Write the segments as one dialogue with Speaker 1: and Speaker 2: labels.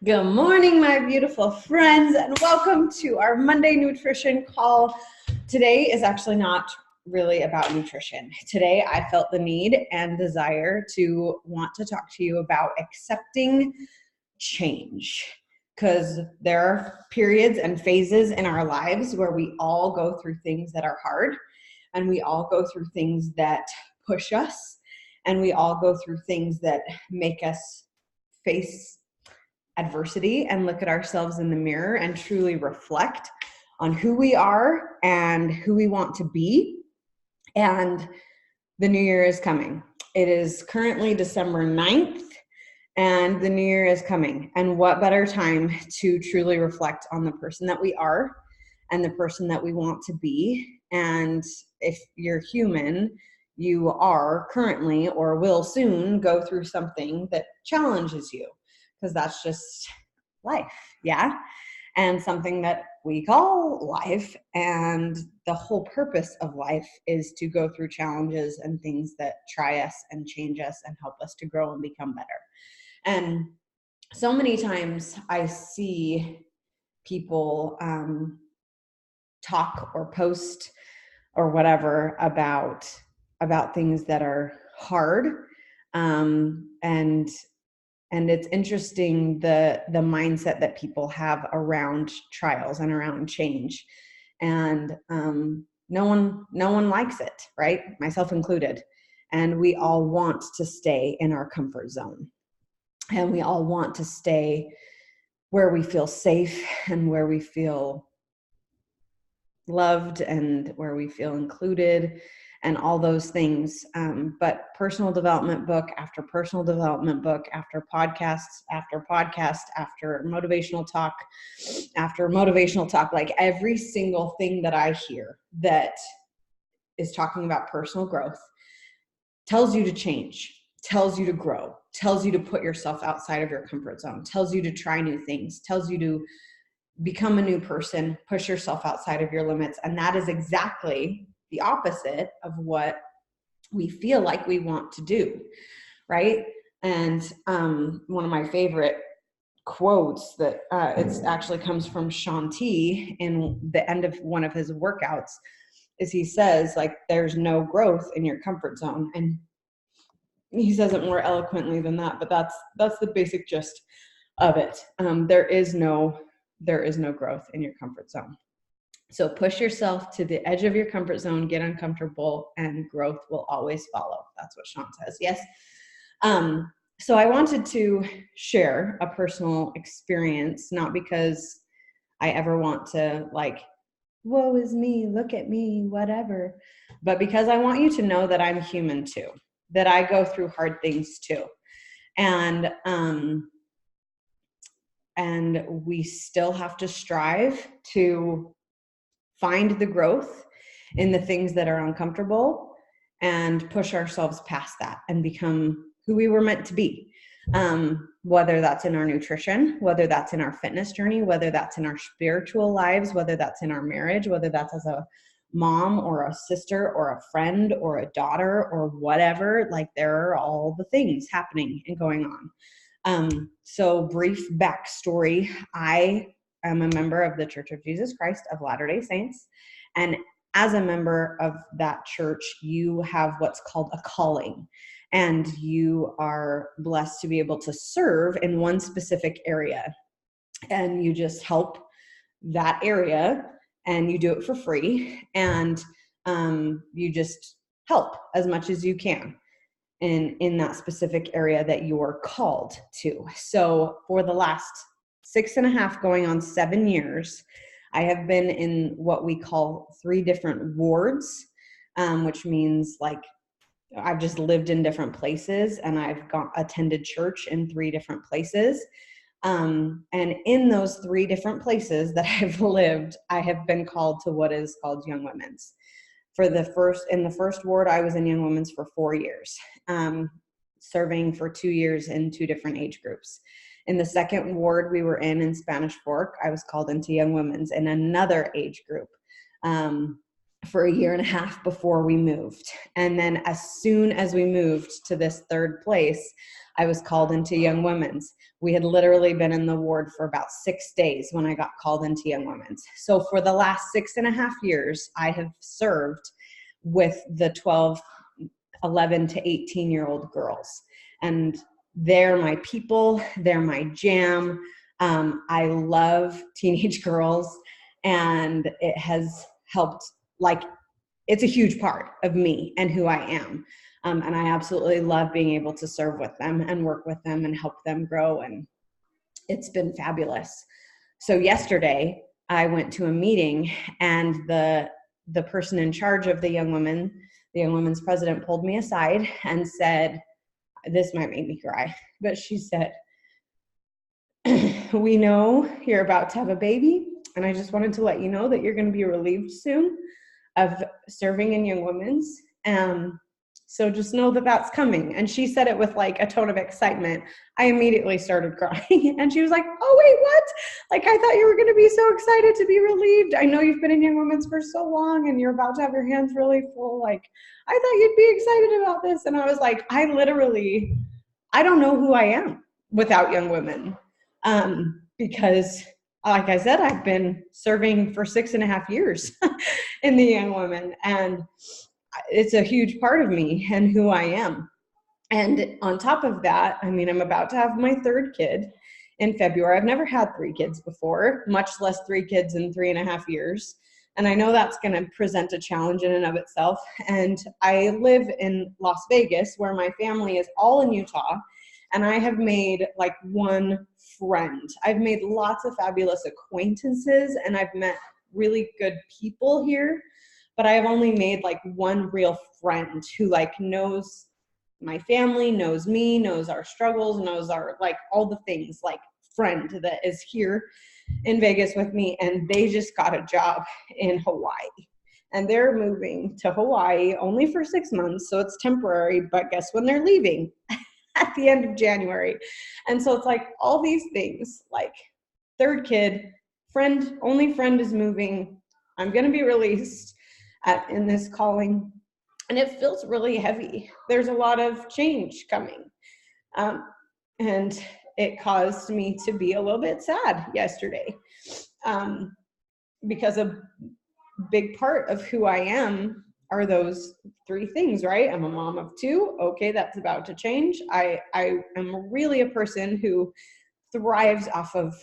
Speaker 1: Good morning, my beautiful friends, and welcome to our Monday nutrition call. Today is actually not really about nutrition. Today, I felt the need and desire to want to talk to you about accepting change, because there are periods and phases in our lives where we all go through things that are hard, and we all go through things that push us, and we all go through things that make us face adversity and look at ourselves in the mirror and truly reflect on who we are and who we want to be. And the new year is coming. It is currently December 9th, and the new year is coming. And what better time to truly reflect on the person that we are and the person that we want to be. And if you're human, you are currently or will soon go through something that challenges you, because that's just life, yeah? And something that we call life. And the whole purpose of life is to go through challenges and things that try us and change us and help us to grow and become better. And so many times I see people talk or post or whatever about things that are hard, and it's interesting the mindset that people have around trials and around change. And no one likes it, right? Myself included. And we all want to stay in our comfort zone. And we all want to stay where we feel safe and where we feel loved and where we feel included and all those things. But personal development book after personal development book, after podcast, after motivational talk, after motivational talk, like every single thing that I hear that is talking about personal growth tells you to change, tells you to grow, tells you to put yourself outside of your comfort zone, tells you to try new things, tells you to become a new person, push yourself outside of your limits. And that is exactly the opposite of what we feel like we want to do, right? And one of my favorite quotes that it actually comes from Shaun T in the end of one of his workouts is he says, like, there's no growth in your comfort zone. And he says it more eloquently than that, but that's the basic gist of it. There is no growth in your comfort zone. So push yourself to the edge of your comfort zone, get uncomfortable, and growth will always follow. That's what Shaun says. Yes. So I wanted to share a personal experience, not because I ever want to like, woe is me, look at me, whatever, but because I want you to know that I'm human too, that I go through hard things too. And we still have to strive to find the growth in the things that are uncomfortable and push ourselves past that and become who we were meant to be. Whether that's in our nutrition, whether that's in our fitness journey, whether that's in our spiritual lives, whether that's in our marriage, whether that's as a mom or a sister or a friend or a daughter or whatever, like there are all the things happening and going on. So brief backstory, I am a member of the Church of Jesus Christ of Latter-day Saints. And as a member of that church, you have what's called a calling. And you are blessed to be able to serve in one specific area. And you just help that area, and you do it for free. And you just help as much as you can in that specific area that you're called to. So for the last 6.5 going on 7 years, I have been in what we call 3 different wards, which means like I've just lived in different places, and I've attended church in 3 different places. And in those 3 different places that I've lived, I have been called to what is called Young Women's. In the first ward, I was in Young Women's for 4 years, serving for 2 years in 2 different age groups. In the second ward we were in Spanish Fork, I was called into Young Women's in another age group. for a year and a half before we moved. And then as soon as we moved to this third place, I was called into Young Women's. We had literally been in the ward for about 6 days when I got called into Young Women's. So for the last 6.5 years, I have served with the 12, 11 to 18-year-old girls. And they're my people. They're my jam. I love teenage girls, and it has helped, like, it's a huge part of me and who I am. And I absolutely love being able to serve with them and work with them and help them grow. And it's been fabulous. So yesterday I went to a meeting, and the person in charge of the Young Women's president, pulled me aside and said, this might make me cry, but she said, we know you're about to have a baby, and I just wanted to let you know that you're going to be relieved soon of serving in Young Women's. So just know that that's coming. And she said it with like a tone of excitement. I immediately started crying, and she was like, oh, wait, what? Like, I thought you were going to be so excited to be relieved. I know you've been in Young Women's for so long, and you're about to have your hands really full. Like, I thought you'd be excited about this. And I was like, I don't know who I am without Young Women. Because like I said, I've been serving for 6.5 years in the Young Women, and it's a huge part of me and who I am. And on top of that, I mean, I'm about to have my third kid in February. I've never had 3 kids before, much less 3 kids in 3.5 years. And I know that's going to present a challenge in and of itself. And I live in Las Vegas, where my family is all in Utah. And I have made like one friend. I've made lots of fabulous acquaintances, and I've met really good people here, but I have only made like one real friend who like knows my family, knows me, knows our struggles, knows our, like, all the things, like, friend that is here in Vegas with me. And they just got a job in Hawaii, and they're moving to Hawaii only for 6 months. So it's temporary, but guess when they're leaving? At the end of January. And so it's like all these things, like third kid, only friend is moving. I'm going to be released in this calling, and it feels really heavy. There's a lot of change coming. And it caused me to be a little bit sad yesterday, because a big part of who I am are those 3 things, right? I'm a mom of 2. Okay, that's about to change. I am really a person who thrives off of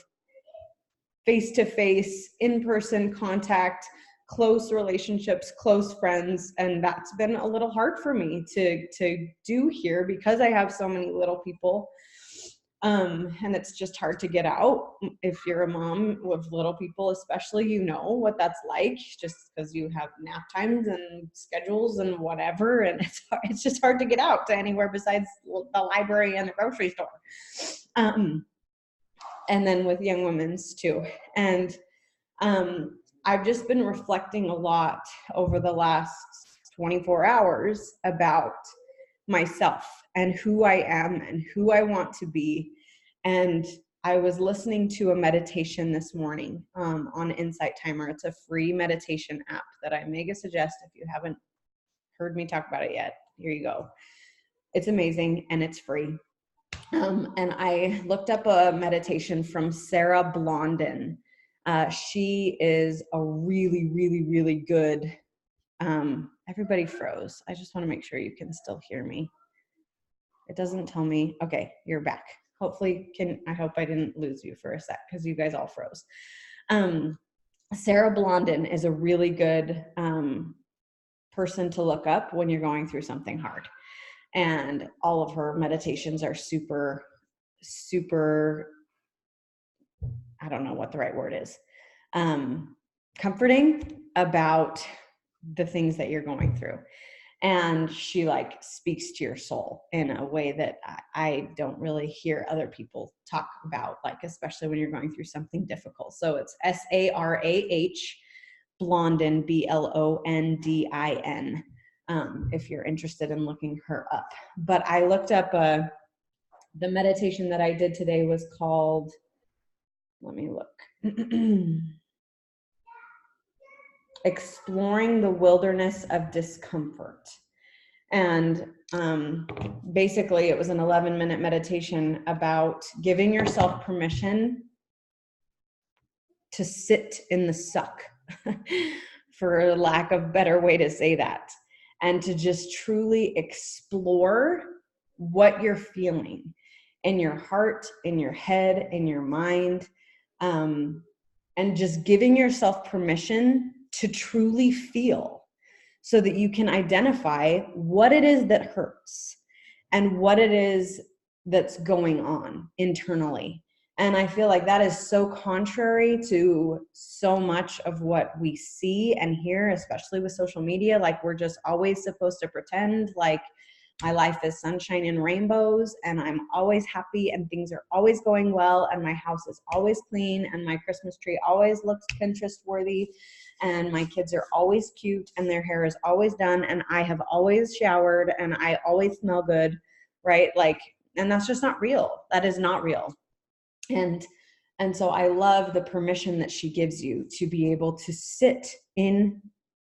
Speaker 1: face-to-face, in-person contact, close relationships, close friends, and that's been a little hard for me to do here because I have so many little people. And it's just hard to get out. If you're a mom with little people, especially, you know what that's like, just because you have nap times and schedules and whatever. And it's just hard to get out to anywhere besides the library and the grocery store. And then with Young Women's too. And I've just been reflecting a lot over the last 24 hours about myself and who I am and who I want to be. And I was listening to a meditation this morning on Insight Timer. It's a free meditation app that I mega suggest if you haven't heard me talk about it yet. Here you go. It's amazing and it's free. And I looked up a meditation from Sarah Blondin. She is a really, really, really good, everybody froze. I just want to make sure you can still hear me. It doesn't tell me. Okay, you're back. Hopefully, I hope I didn't lose you for a sec because you guys all froze. Sarah Blondin is a really good person to look up when you're going through something hard. And all of her meditations are super, super, I don't know what the right word is, comforting about the things that you're going through. And she like speaks to your soul in a way that I don't really hear other people talk about, like, especially when you're going through something difficult. So it's Sarah Blondin, Blondin, if you're interested in looking her up. But I looked up, the meditation that I did today was called, let me look. exploring the wilderness of discomfort. And basically, it was an 11-minute meditation about giving yourself permission to sit in the suck, for lack of better way to say that, and to just truly explore what you're feeling in your heart, in your head, in your mind, and just giving yourself permission to truly feel, so that you can identify what it is that hurts and what it is that's going on internally. And I feel like that is so contrary to so much of what we see and hear, especially with social media. Like, we're just always supposed to pretend like my life is sunshine and rainbows, and I'm always happy, and things are always going well, and my house is always clean, and my Christmas tree always looks Pinterest worthy, and my kids are always cute, and their hair is always done, and I have always showered, and I always smell good, right? Like, and that's just not real. That is not real. And so I love the permission that she gives you to be able to sit in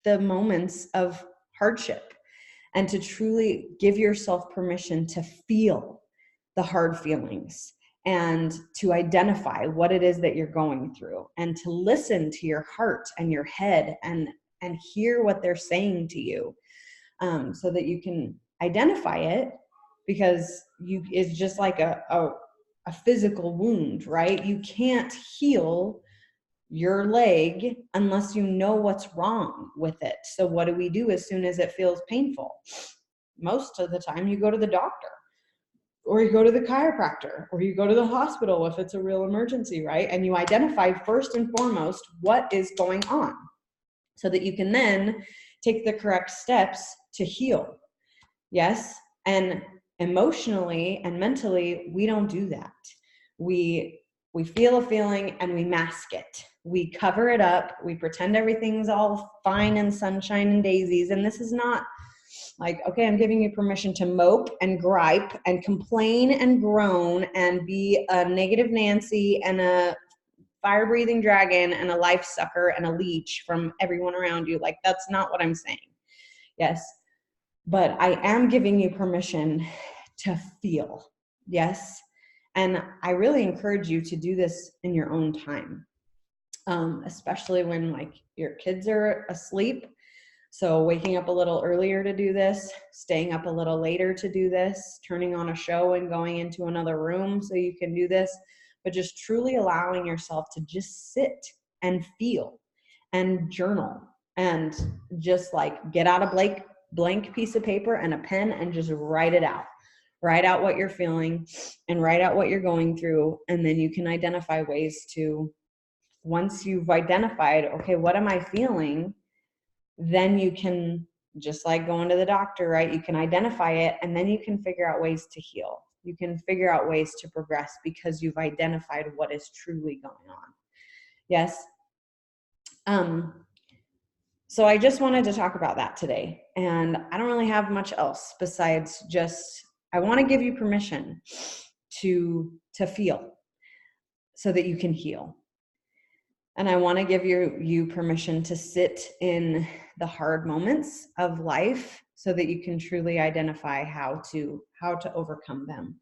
Speaker 1: the moments of hardship and to truly give yourself permission to feel the hard feelings and to identify what it is that you're going through, and to listen to your heart and your head and hear what they're saying to you, so that you can identify it, because it's just like a physical wound, right? You can't heal your leg unless you know what's wrong with it. So what do we do as soon as it feels painful? Most of the time you go to the doctor, or you go to the chiropractor, or you go to the hospital if it's a real emergency, right? And you identify first and foremost what is going on, so that you can then take the correct steps to heal. Yes? And emotionally and mentally, we don't do that. We feel a feeling and we mask it. We cover it up. We pretend everything's all fine and sunshine and daisies. And this is not like, okay, I'm giving you permission to mope and gripe and complain and groan and be a negative Nancy and a fire-breathing dragon and a life sucker and a leech from everyone around you. Like, that's not what I'm saying. Yes. But I am giving you permission to feel. Yes. And I really encourage you to do this in your own time, especially when like your kids are asleep. So waking up a little earlier to do this, staying up a little later to do this, turning on a show and going into another room so you can do this, but just truly allowing yourself to just sit and feel and journal, and just like get out a blank piece of paper and a pen and just write it out. Write out what you're feeling and write out what you're going through. And then you can identify ways to, once you've identified, okay, what am I feeling? Then you can, just like going to the doctor, right? You can identify it, and then you can figure out ways to heal. You can figure out ways to progress because you've identified what is truly going on. Yes. So I just wanted to talk about that today. And I don't really have much else besides just, I want to give you permission to feel so that you can heal. And I want to give you permission to sit in the hard moments of life so that you can truly identify how to overcome them.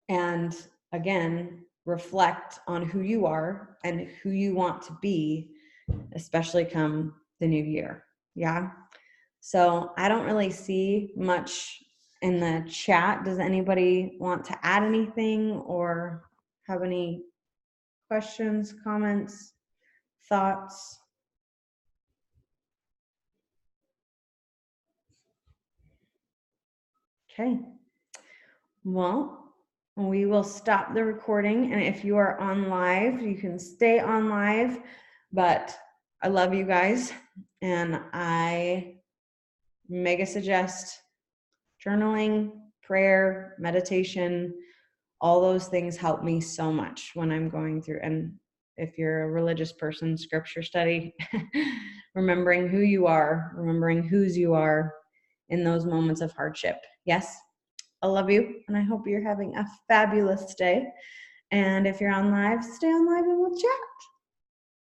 Speaker 1: And again, reflect on who you are and who you want to be, especially come the new year. Yeah. So I don't really see much in the chat. Does anybody want to add anything or have any questions, comments, thoughts? Okay. Well, we will stop the recording. And if you are on live, you can stay on live. But I love you guys. And I mega suggest journaling, prayer, meditation. All those things help me so much when I'm going through. And if you're a religious person, scripture study, remembering who you are, remembering whose you are in those moments of hardship. Yes, I love you, and I hope you're having a fabulous day. And if you're on live, stay on live and we'll chat.